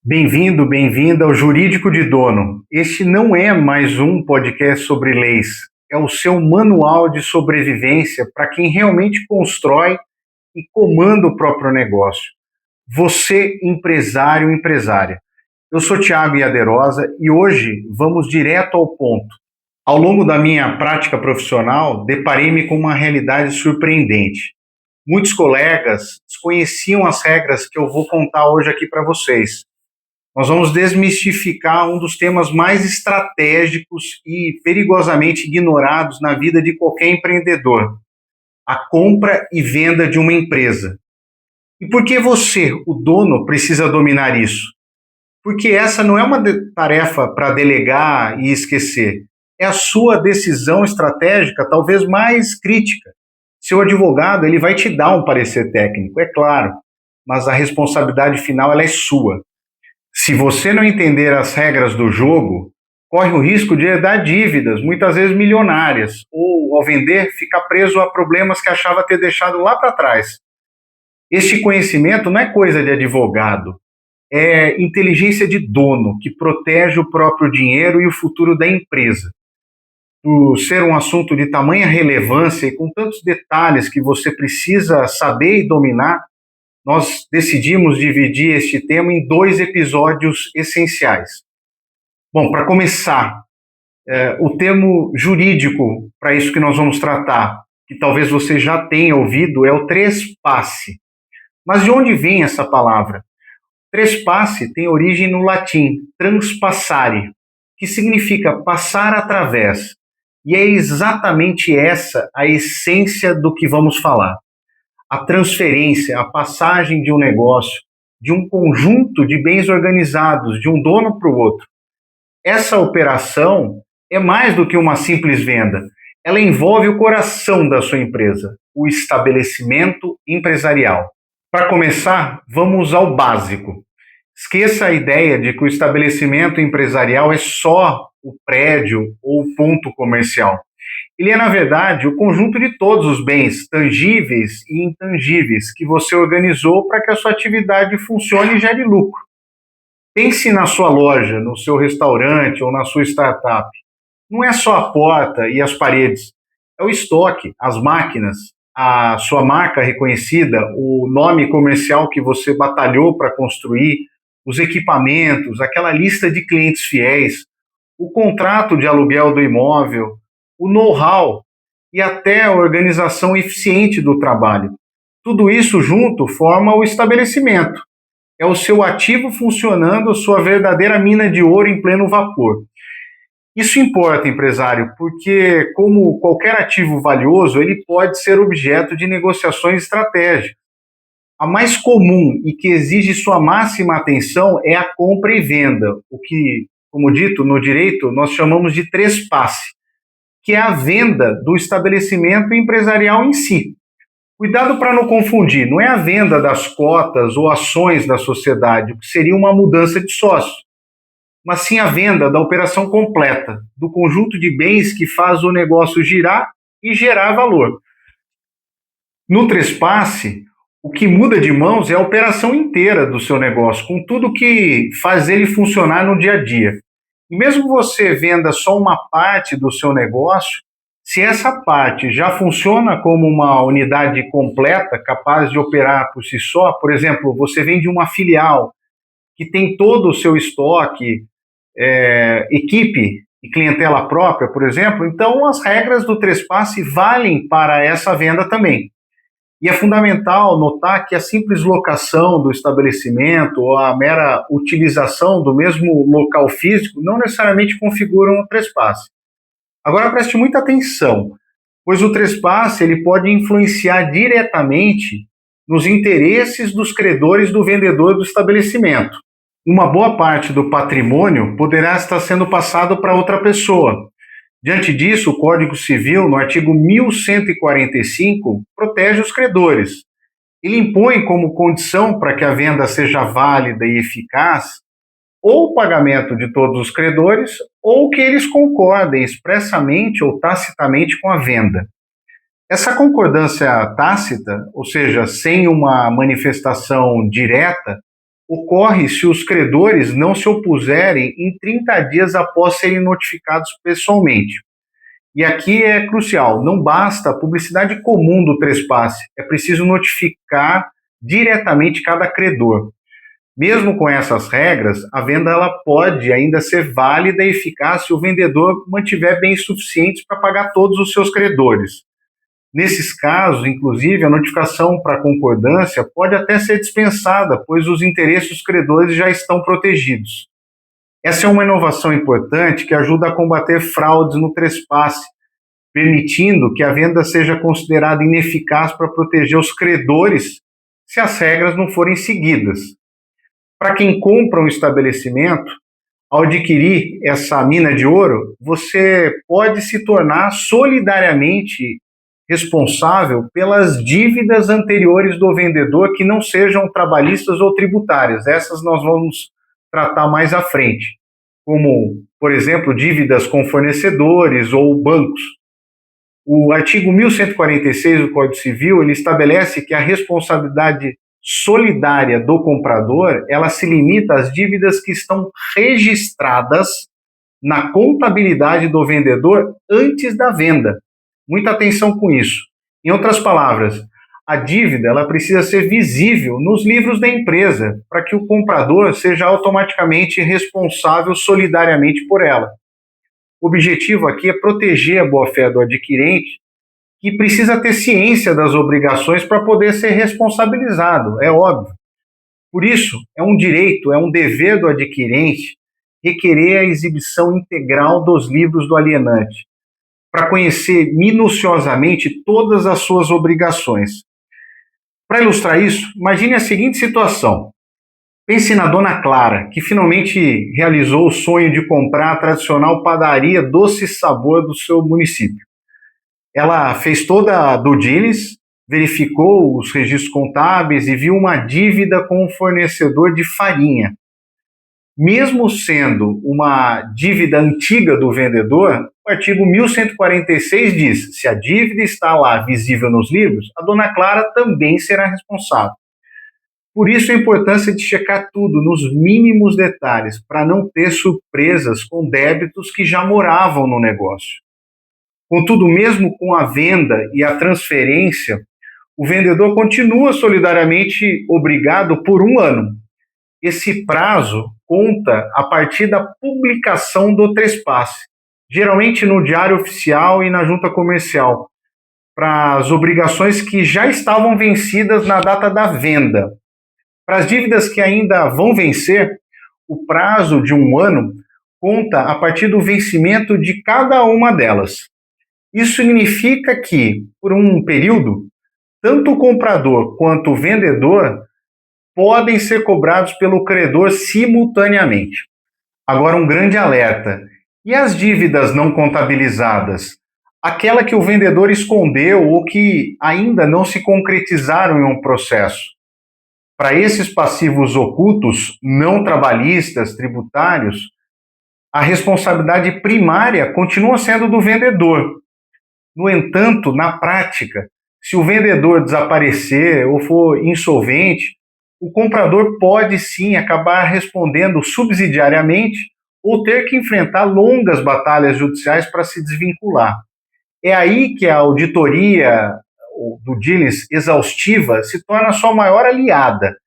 Bem-vindo, bem-vinda ao Jurídico de Dono. Este não é mais um podcast sobre leis, é o seu manual de sobrevivência para quem realmente constrói e comanda o próprio negócio. Você, empresário ou empresária. Eu sou Tiago Iaderosa e hoje vamos direto ao ponto. Ao longo da minha prática profissional, deparei-me com uma realidade surpreendente. Muitos colegas desconheciam as regras que eu vou contar hoje aqui para vocês. Nós vamos desmistificar um dos temas mais estratégicos e perigosamente ignorados na vida de qualquer empreendedor: a compra e venda de uma empresa. E por que você, o dono, precisa dominar isso? Porque essa não é uma tarefa para delegar e esquecer. É a sua decisão estratégica, talvez mais crítica. Seu advogado, ele vai te dar um parecer técnico, é claro, mas a responsabilidade final ela é sua. Se você não entender as regras do jogo, corre o risco de herdar dívidas, muitas vezes milionárias, ou, ao vender, ficar preso a problemas que achava ter deixado lá para trás. Este conhecimento não é coisa de advogado, é inteligência de dono, que protege o próprio dinheiro e o futuro da empresa. Por ser um assunto de tamanha relevância e com tantos detalhes que você precisa saber e dominar, nós decidimos dividir este tema em 2 episódios essenciais. Bom, para começar, o termo jurídico para isso que nós vamos tratar, que talvez você já tenha ouvido, é o trespasse. Mas de onde vem essa palavra? Trespasse tem origem no latim, transpassare, que significa passar através. E é exatamente essa a essência do que vamos falar. A transferência, a passagem de um negócio, de um conjunto de bens organizados, de um dono para o outro. Essa operação é mais do que uma simples venda. Ela envolve o coração da sua empresa, o estabelecimento empresarial. Para começar, vamos ao básico. Esqueça a ideia de que o estabelecimento empresarial é só o prédio ou o ponto comercial. Ele é, na verdade, o conjunto de todos os bens tangíveis e intangíveis que você organizou para que a sua atividade funcione e gere lucro. Pense na sua loja, no seu restaurante ou na sua startup. Não é só a porta e as paredes, é o estoque, as máquinas, a sua marca reconhecida, o nome comercial que você batalhou para construir, os equipamentos, aquela lista de clientes fiéis, o contrato de aluguel do imóvel, o know-how e até a organização eficiente do trabalho. Tudo isso junto forma o estabelecimento. É o seu ativo funcionando, sua verdadeira mina de ouro em pleno vapor. Isso importa, empresário, porque, como qualquer ativo valioso, ele pode ser objeto de negociações estratégicas. A mais comum e que exige sua máxima atenção é a compra e venda, o que, como dito no direito, nós chamamos de trespasse, que é a venda do estabelecimento empresarial em si. Cuidado para não confundir, não é a venda das cotas ou ações da sociedade, o que seria uma mudança de sócio, mas sim a venda da operação completa, do conjunto de bens que faz o negócio girar e gerar valor. No trespasse, o que muda de mãos é a operação inteira do seu negócio, com tudo que faz ele funcionar no dia a dia. E mesmo você venda só uma parte do seu negócio, se essa parte já funciona como uma unidade completa, capaz de operar por si só, por exemplo, você vende uma filial que tem todo o seu estoque, equipe e clientela própria, por exemplo, então as regras do trespasse valem para essa venda também. E é fundamental notar que a simples locação do estabelecimento ou a mera utilização do mesmo local físico não necessariamente configuram o trespasse. Agora preste muita atenção, pois o trespasse ele pode influenciar diretamente nos interesses dos credores do vendedor do estabelecimento. Uma boa parte do patrimônio poderá estar sendo passado para outra pessoa. Diante disso, o Código Civil, no artigo 1145, protege os credores. Ele impõe como condição para que a venda seja válida e eficaz ou o pagamento de todos os credores ou que eles concordem expressamente ou tacitamente com a venda. Essa concordância tácita, ou seja, sem uma manifestação direta, ocorre se os credores não se opuserem em 30 dias após serem notificados pessoalmente. E aqui é crucial, não basta a publicidade comum do trespasse, é preciso notificar diretamente cada credor. Mesmo com essas regras, a venda ela pode ainda ser válida e eficaz se o vendedor mantiver bens suficientes para pagar todos os seus credores. Nesses casos, inclusive, a notificação para concordância pode até ser dispensada, pois os interesses dos credores já estão protegidos. Essa é uma inovação importante que ajuda a combater fraudes no trespasse, permitindo que a venda seja considerada ineficaz para proteger os credores se as regras não forem seguidas. Para quem compra um estabelecimento, ao adquirir essa mina de ouro, você pode se tornar solidariamente responsável pelas dívidas anteriores do vendedor que não sejam trabalhistas ou tributárias. Essas nós vamos tratar mais à frente, como, por exemplo, dívidas com fornecedores ou bancos. O artigo 1146 do Código Civil, ele estabelece que a responsabilidade solidária do comprador, ela se limita às dívidas que estão registradas na contabilidade do vendedor antes da venda. Muita atenção com isso. Em outras palavras, a dívida ela precisa ser visível nos livros da empresa para que o comprador seja automaticamente responsável solidariamente por ela. O objetivo aqui é proteger a boa-fé do adquirente, que precisa ter ciência das obrigações para poder ser responsabilizado, é óbvio. Por isso, é um direito, é um dever do adquirente requerer a exibição integral dos livros do alienante, para conhecer minuciosamente todas as suas obrigações. Para ilustrar isso, imagine a seguinte situação. Pense na dona Clara, que finalmente realizou o sonho de comprar a tradicional padaria Doce Sabor do seu município. Ela fez toda a due diligence, verificou os registros contábeis e viu uma dívida com o fornecedor de farinha. Mesmo sendo uma dívida antiga do vendedor, o artigo 1146 diz: se a dívida está lá visível nos livros, a dona Clara também será responsável. Por isso a importância de checar tudo nos mínimos detalhes, para não ter surpresas com débitos que já moravam no negócio. Contudo, mesmo com a venda e a transferência, o vendedor continua solidariamente obrigado por 1 ano. Esse prazo conta a partir da publicação do trespasse, geralmente no Diário Oficial e na Junta Comercial, para as obrigações que já estavam vencidas na data da venda. Para as dívidas que ainda vão vencer, o prazo de 1 ano conta a partir do vencimento de cada uma delas. Isso significa que, por um período, tanto o comprador quanto o vendedor podem ser cobrados pelo credor simultaneamente. Agora, um grande alerta. E as dívidas não contabilizadas? Aquela que o vendedor escondeu ou que ainda não se concretizaram em um processo. Para esses passivos ocultos, não trabalhistas, tributários, a responsabilidade primária continua sendo do vendedor. No entanto, na prática, se o vendedor desaparecer ou for insolvente, o comprador pode sim acabar respondendo subsidiariamente ou ter que enfrentar longas batalhas judiciais para se desvincular. É aí que a auditoria do diligence exaustiva se torna a sua maior aliada,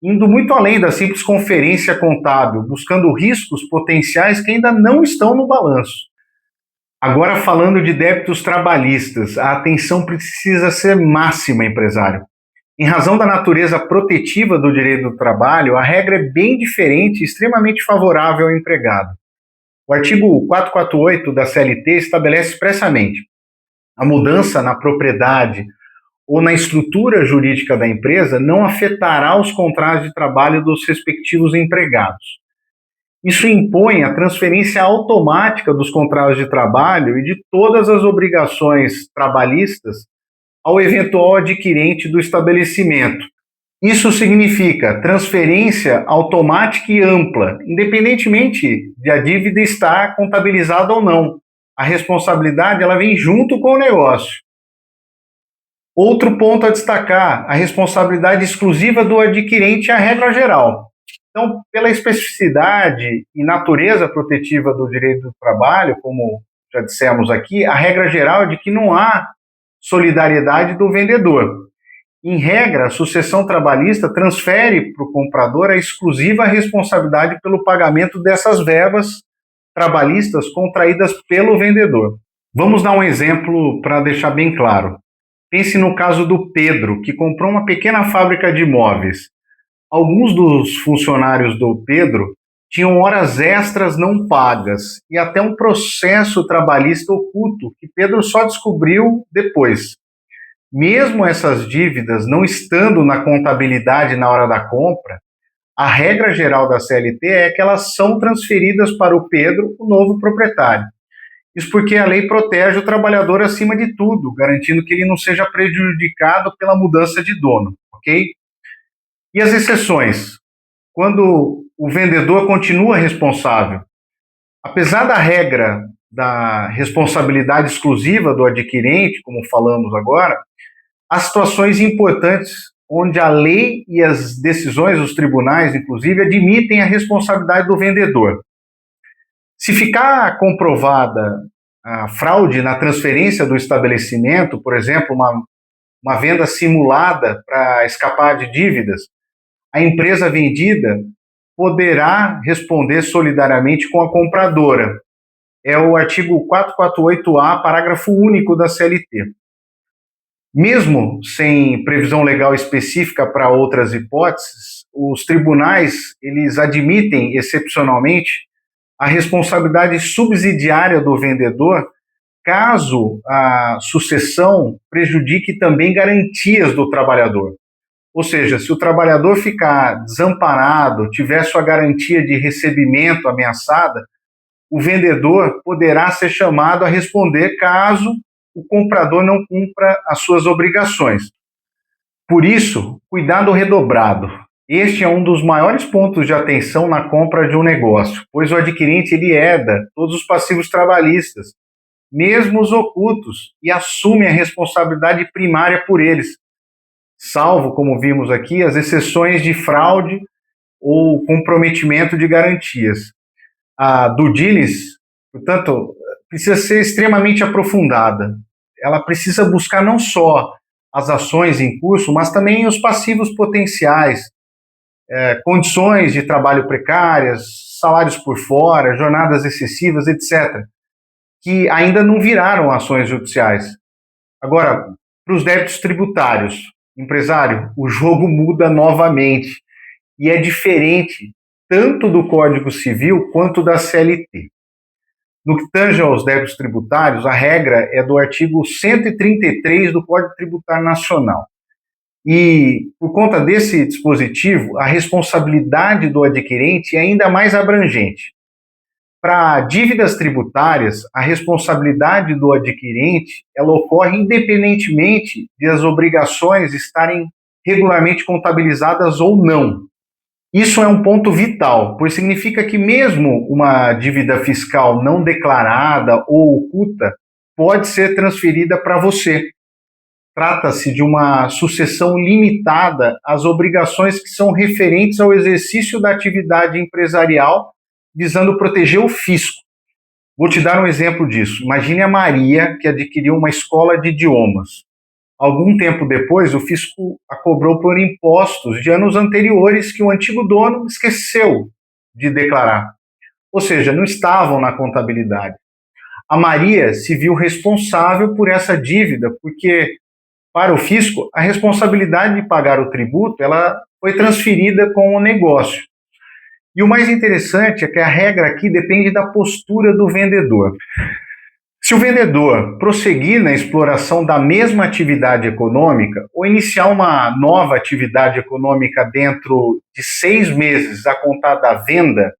indo muito além da simples conferência contábil, buscando riscos potenciais que ainda não estão no balanço. Agora, falando de débitos trabalhistas, a atenção precisa ser máxima, empresário. Em razão da natureza protetiva do direito do trabalho, a regra é bem diferente e extremamente favorável ao empregado. O artigo 448 da CLT estabelece expressamente: a mudança na propriedade ou na estrutura jurídica da empresa não afetará os contratos de trabalho dos respectivos empregados. Isso impõe a transferência automática dos contratos de trabalho e de todas as obrigações trabalhistas ao eventual adquirente do estabelecimento. Isso significa transferência automática e ampla, independentemente de a dívida estar contabilizada ou não. A responsabilidade ela vem junto com o negócio. Outro ponto a destacar: a responsabilidade exclusiva do adquirente é a regra geral. Então, pela especificidade e natureza protetiva do direito do trabalho, como já dissemos aqui, a regra geral é de que não há solidariedade do vendedor. Em regra, a sucessão trabalhista transfere para o comprador a exclusiva responsabilidade pelo pagamento dessas verbas trabalhistas contraídas pelo vendedor. Vamos dar um exemplo para deixar bem claro. Pense no caso do Pedro, que comprou uma pequena fábrica de móveis. Alguns dos funcionários do Pedro tinham horas extras não pagas e até um processo trabalhista oculto que Pedro só descobriu depois. Mesmo essas dívidas não estando na contabilidade na hora da compra, a regra geral da CLT é que elas são transferidas para o Pedro, o novo proprietário. Isso porque a lei protege o trabalhador acima de tudo, garantindo que ele não seja prejudicado pela mudança de dono, ok? E as exceções? Quando o vendedor continua responsável. Apesar da regra da responsabilidade exclusiva do adquirente, como falamos agora, há situações importantes onde a lei e as decisões dos tribunais, inclusive, admitem a responsabilidade do vendedor. Se ficar comprovada a fraude na transferência do estabelecimento, por exemplo, uma venda simulada para escapar de dívidas, a empresa vendida poderá responder solidariamente com a compradora. É o artigo 448-A, parágrafo único da CLT. Mesmo sem previsão legal específica para outras hipóteses, os tribunais eles admitem excepcionalmente a responsabilidade subsidiária do vendedor caso a sucessão prejudique também garantias do trabalhador. Ou seja, se o trabalhador ficar desamparado, tiver sua garantia de recebimento ameaçada, o vendedor poderá ser chamado a responder caso o comprador não cumpra as suas obrigações. Por isso, cuidado redobrado. Este é um dos maiores pontos de atenção na compra de um negócio, pois o adquirente ele herda todos os passivos trabalhistas, mesmo os ocultos, e assume a responsabilidade primária por eles, salvo, como vimos aqui, as exceções de fraude ou comprometimento de garantias. A due diligence, portanto, precisa ser extremamente aprofundada. Ela precisa buscar não só as ações em curso, mas também os passivos potenciais, condições de trabalho precárias, salários por fora, jornadas excessivas, etc., que ainda não viraram ações judiciais. Agora, para os débitos tributários, empresário, o jogo muda novamente e é diferente tanto do Código Civil quanto da CLT. No que tange aos débitos tributários, a regra é do artigo 133 do Código Tributário Nacional. E, por conta desse dispositivo, a responsabilidade do adquirente é ainda mais abrangente. Para dívidas tributárias, a responsabilidade do adquirente ela ocorre independentemente de as obrigações estarem regularmente contabilizadas ou não. Isso é um ponto vital, pois significa que mesmo uma dívida fiscal não declarada ou oculta pode ser transferida para você. Trata-se de uma sucessão limitada às obrigações que são referentes ao exercício da atividade empresarial, visando proteger o fisco. Vou te dar um exemplo disso. Imagine a Maria, que adquiriu uma escola de idiomas. Algum tempo depois, o fisco a cobrou por impostos de anos anteriores que o antigo dono esqueceu de declarar. Ou seja, não estavam na contabilidade. A Maria se viu responsável por essa dívida, porque, para o fisco, a responsabilidade de pagar o tributo ela foi transferida com o negócio. E o mais interessante é que a regra aqui depende da postura do vendedor. Se o vendedor prosseguir na exploração da mesma atividade econômica ou iniciar uma nova atividade econômica dentro de 6 meses a contar da venda,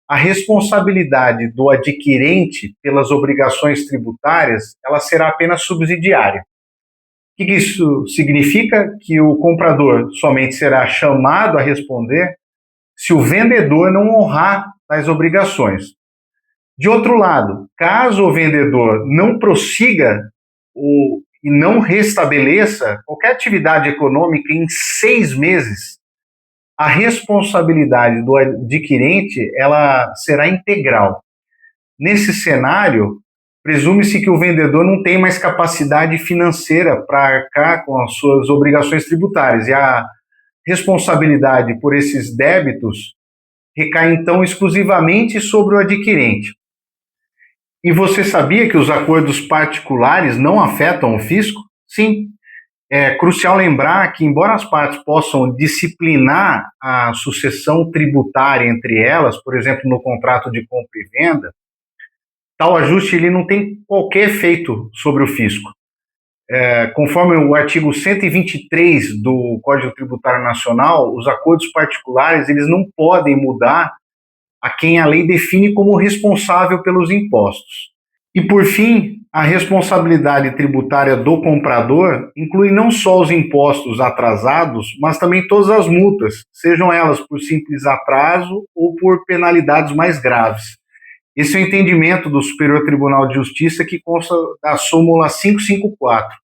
a responsabilidade do adquirente pelas obrigações tributárias ela será apenas subsidiária. O que isso significa? Que o comprador somente será chamado a responder se o vendedor não honrar tais obrigações. De outro lado, caso o vendedor não prossiga e não restabeleça qualquer atividade econômica em 6 meses, a responsabilidade do adquirente ela será integral. Nesse cenário, presume-se que o vendedor não tem mais capacidade financeira para arcar com as suas obrigações tributárias, e a responsabilidade por esses débitos recai então exclusivamente sobre o adquirente. E você sabia que os acordos particulares não afetam o fisco? Sim. É crucial lembrar que, embora as partes possam disciplinar a sucessão tributária entre elas, por exemplo, no contrato de compra e venda, tal ajuste ele não tem qualquer efeito sobre o fisco. Conforme o artigo 123 do Código Tributário Nacional, os acordos particulares eles não podem mudar a quem a lei define como responsável pelos impostos. E, por fim, a responsabilidade tributária do comprador inclui não só os impostos atrasados, mas também todas as multas, sejam elas por simples atraso ou por penalidades mais graves. Esse é o entendimento do Superior Tribunal de Justiça que consta da súmula 554.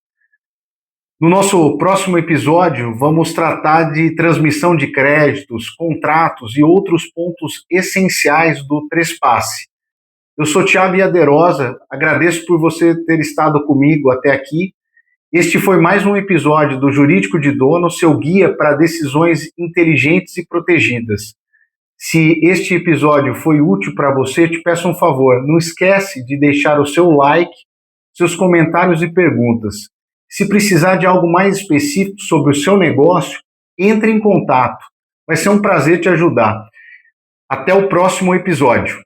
No nosso próximo episódio, vamos tratar de transmissão de créditos, contratos e outros pontos essenciais do trespasse. Eu sou Thiago Iaderosa, agradeço por você ter estado comigo até aqui. Este foi mais um episódio do Jurídico de Dono, seu guia para decisões inteligentes e protegidas. Se este episódio foi útil para você, te peço um favor, não esquece de deixar o seu like, seus comentários e perguntas. Se precisar de algo mais específico sobre o seu negócio, entre em contato. Vai ser um prazer te ajudar. Até o próximo episódio.